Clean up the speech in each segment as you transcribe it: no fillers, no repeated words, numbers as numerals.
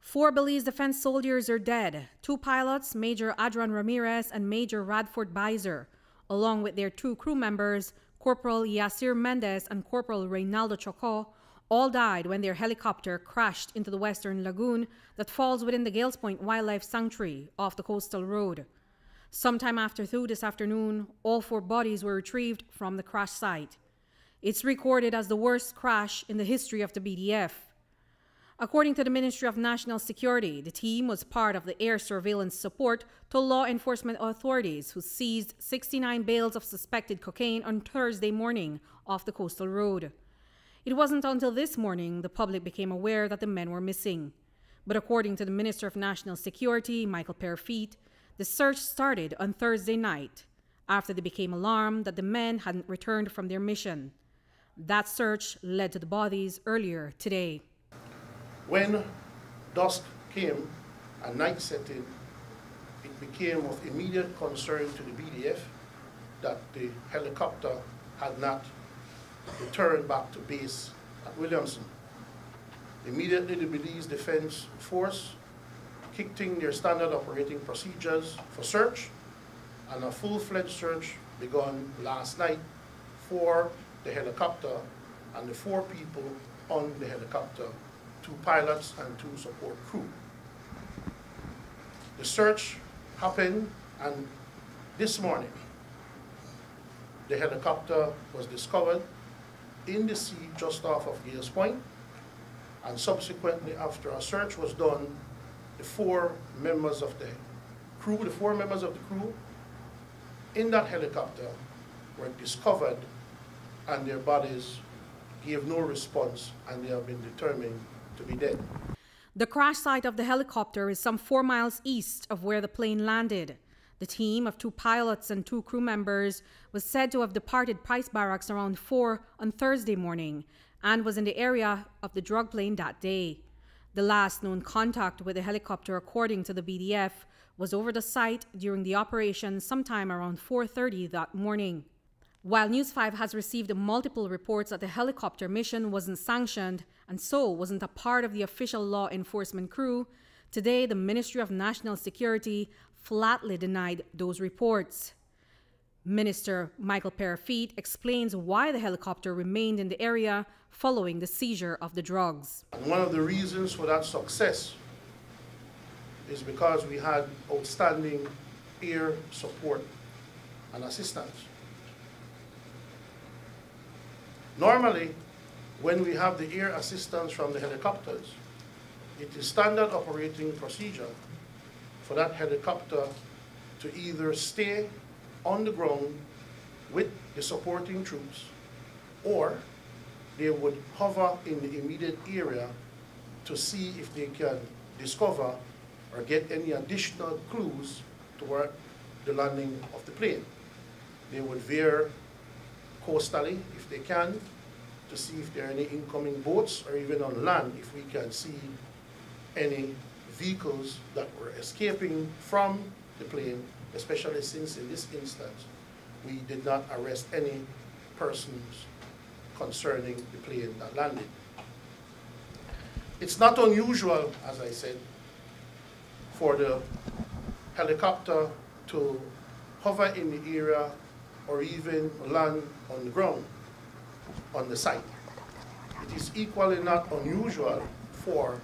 4 Belize Defense soldiers are dead. 2 pilots, Major Adrian Ramirez and Major Radford Bizer, along with their 2 crew members, Corporal Yasir Mendez and Corporal Reynaldo Choco, all died when their helicopter crashed into the western lagoon that falls within the Gales Point Wildlife Sanctuary off the coastal road. Sometime after 2 this afternoon, all 4 bodies were retrieved from the crash site. It's recorded as the worst crash in the history of the B.D.F. According to the Ministry of National Security, the team was part of the air surveillance support to law enforcement authorities who seized 69 bales of suspected cocaine on Thursday morning off the coastal road. It wasn't until this morning the public became aware that the men were missing. But according to the Minister of National Security, Michael Perfeet, the search started on Thursday night after they became alarmed that the men hadn't returned from their mission. That search led to the bodies earlier today. When dusk came and night set in, it became of immediate concern to the B.D.F. that the helicopter had not returned back to base at Williamson. Immediately, the Belize Defense Force kicked in their standard operating procedures for search, and a full-fledged search began last night for the helicopter and the 4 people on the helicopter, 2 pilots and 2 support crew. The search happened, and this morning the helicopter was discovered in the sea just off of Gales Point, and subsequently, after a search was done, the 4 members of the crew in that helicopter were discovered, and their bodies gave no response, and they have been determined to be dead. The crash site of the helicopter is some 4 miles east of where the plane landed. The team of 2 pilots and 2 crew members was said to have departed Price Barracks around 4 on Thursday morning and was in the area of the drug plane that day. The last known contact with the helicopter, according to the B.D.F., was over the site during the operation sometime around 4:30 that morning. While News 5 has received multiple reports that the helicopter mission wasn't sanctioned and so wasn't a part of the official law enforcement crew, today the Ministry of National Security flatly denied those reports. Minister Michael Perfeet explains why the helicopter remained in the area following the seizure of the drugs. And one of the reasons for that success is because we had outstanding air support and assistance. Normally, when we have the air assistance from the helicopters, it is standard operating procedure for that helicopter to either stay on the ground with the supporting troops, or they would hover in the immediate area to see if they can discover or get any additional clues toward the landing of the plane. They would veer coastally if they can to see if there are any incoming boats, or even on land if we can see any vehicles that were escaping from the plane, especially since in this instance we did not arrest any persons concerning the plane that landed. It's not unusual, as I said, for the helicopter to hover in the area or even land on the ground on the site. It is equally not unusual for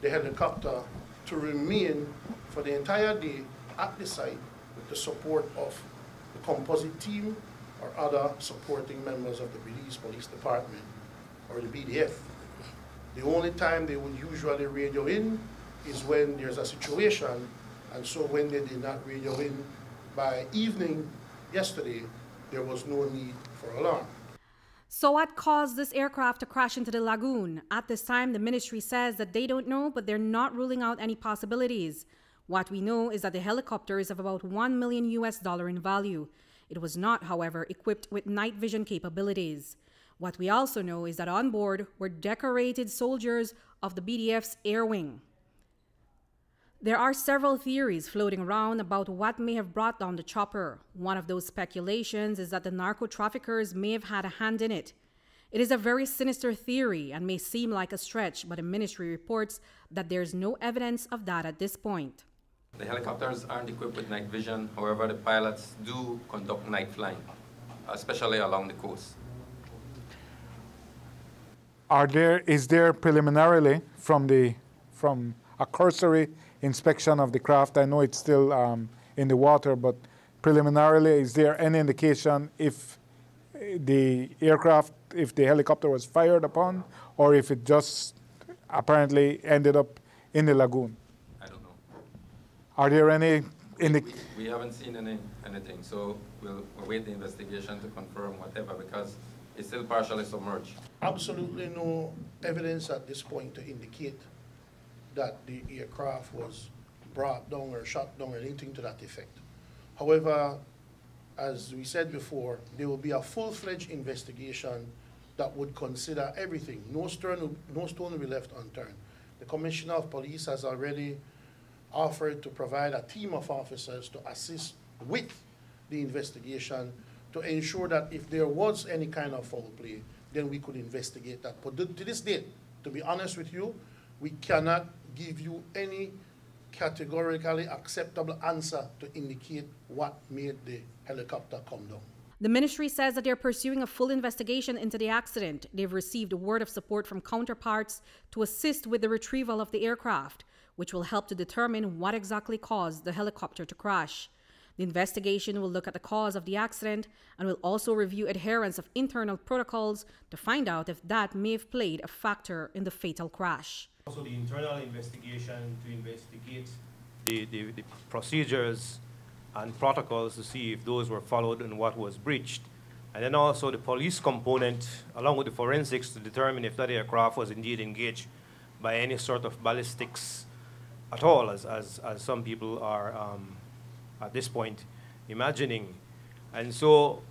the helicopter to remain for the entire day at the site with the support of the composite team or other supporting members of the Belize Police Department or the B.D.F. The only time they would usually radio in is when there's a situation, and so when they did not radio in by evening yesterday, there was no need for alarm. So what caused this aircraft to crash into the lagoon? At this time, the ministry says that they don't know, but they're not ruling out any possibilities. What we know is that the helicopter is of about $1 million in value. It was not, however, equipped with night vision capabilities. What we also know is that on board were decorated soldiers of the B.D.F's air wing. There are several theories floating around about what may have brought down the chopper. One of those speculations is that the narco traffickers may have had a hand in it. It is a very sinister theory and may seem like a stretch, but the ministry reports that there is no evidence of that at this point. The helicopters aren't equipped with night vision. However, the pilots do conduct night flying, especially along the coast. Is there preliminarily from a cursory inspection of the craft? I know it's still in the water, but preliminarily, is there any indication if the helicopter was fired upon, or if it just apparently ended up in the lagoon? I don't know. Are there any? We haven't seen anything, so we'll await the investigation to confirm whatever, because it's still partially submerged. Absolutely no evidence at this point to indicate that the aircraft was brought down or shot down or anything to that effect. However, as we said before, there will be a full-fledged investigation that would consider everything. No stone will be left unturned. The Commissioner of Police has already offered to provide a team of officers to assist with the investigation to ensure that if there was any kind of foul play, then we could investigate that. But to this date, to be honest with you, we cannot give you any categorically acceptable answer to indicate what made the helicopter come down. The ministry says that they're pursuing a full investigation into the accident. They've received a word of support from counterparts to assist with the retrieval of the aircraft, which will help to determine what exactly caused the helicopter to crash. The investigation will look at the cause of the accident and will also review adherence of internal protocols to find out if that may have played a factor in the fatal crash. Also the internal investigation to investigate the procedures and protocols to see if those were followed and what was breached. And then also the police component, along with the forensics, to determine if that aircraft was indeed engaged by any sort of ballistics at all, as some people are at this point imagining. And so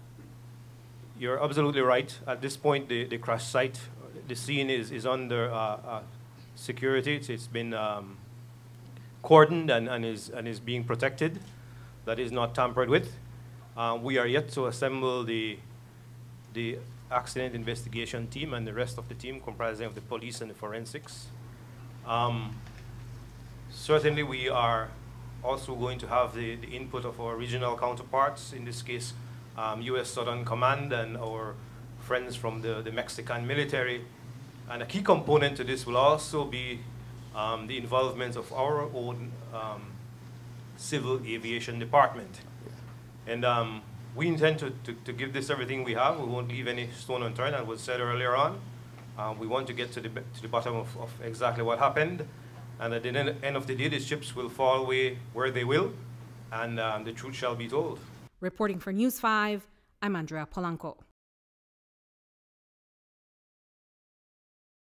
you're absolutely right. At this point, the crash site, the scene is under security. It's been cordoned and is being protected. That is not tampered with. We are yet to assemble the accident investigation team and the rest of the team comprising of the police and the forensics. Certainly we are also going to have the input of our regional counterparts, in this case U.S. Southern Command and our friends from the Mexican military. And a key component to this will also be the involvement of our own Civil Aviation Department. And we intend to give this everything we have. We won't leave any stone unturned, as was said earlier on. We want to get to the bottom of exactly what happened. And at the end of the day, these ships will fall away where they will, and the truth shall be told. Reporting for News 5, I'm Andrea Polanco.